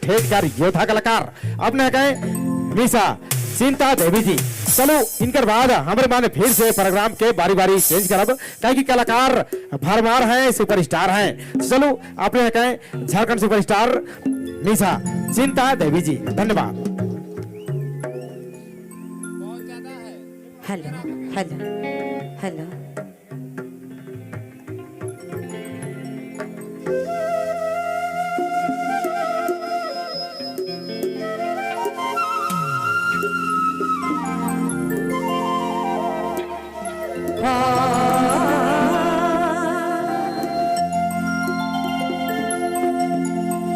ठेठकर योद्धा कलाकार अपने गए मीसा चिंता देवी जी। चलो इनकर बाद हमारे माने फिर से प्रोग्राम के बारी बारी चेंज करब कहीं की कलाकार भरमार हैं, सुपरस्टार हैं। चलो अपने कहें झारखंड सुपरस्टार मीसा चिंता देवी जी, धन्यवाद। हेलो हेलो हेलो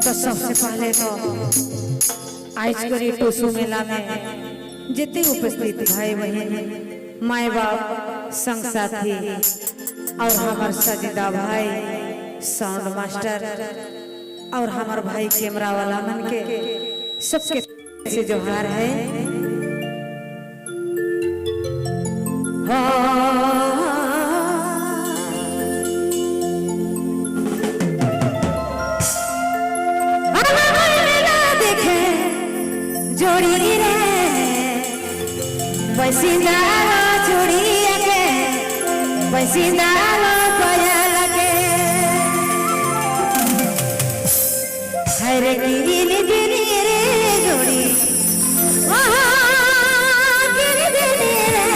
तो सबसे पहले तो आज करी टोसू मेला में जितने उपस्थित भाई बहन माए बाप संग साथी और हमार सजीदा भाई साउंड मास्टर और हमार भाई कैमरा वाला मन के सबके से जोहार है। देखे जोड़ी रे बसिंदालो जोड़ी के बसिंदालो कोया लगे हरे गिरी गिरी रे जोड़ी गिरी गिरी रे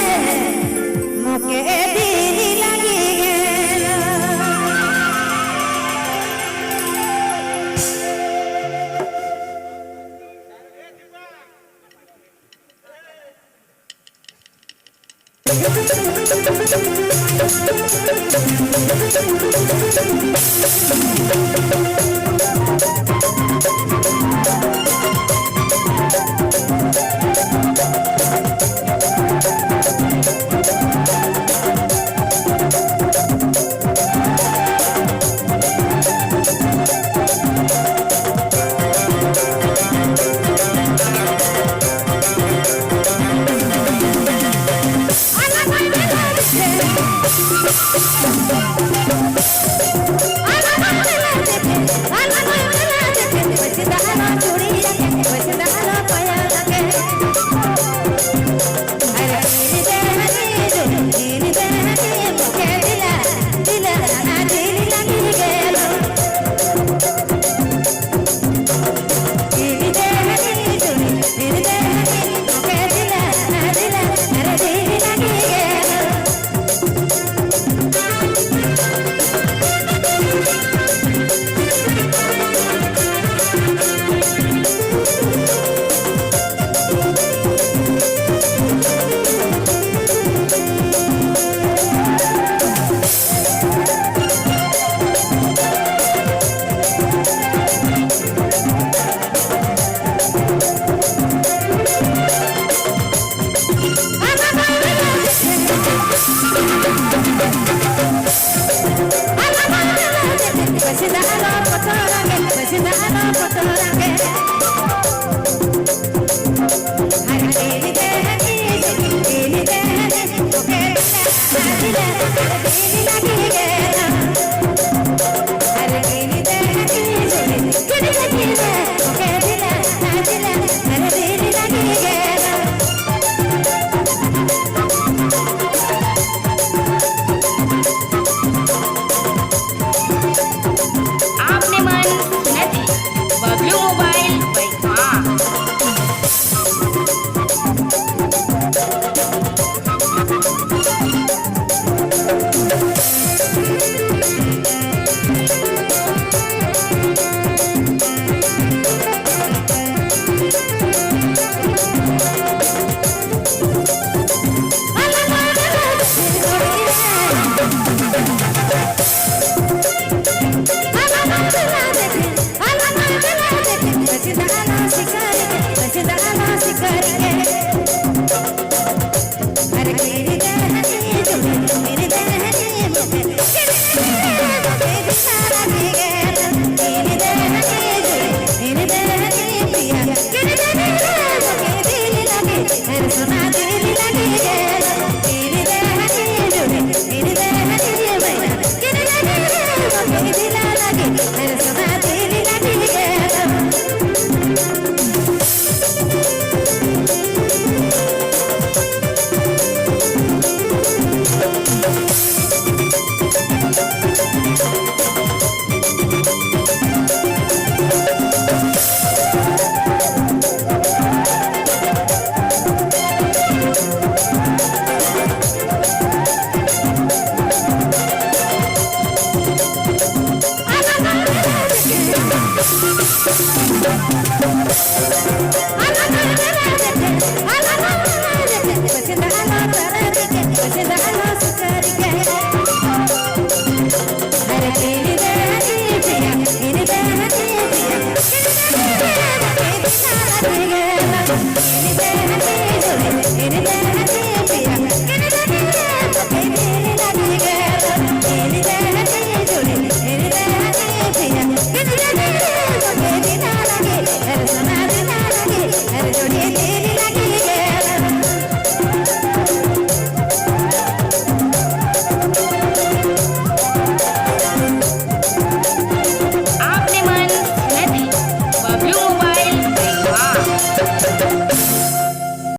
मोके दिल लगी अरे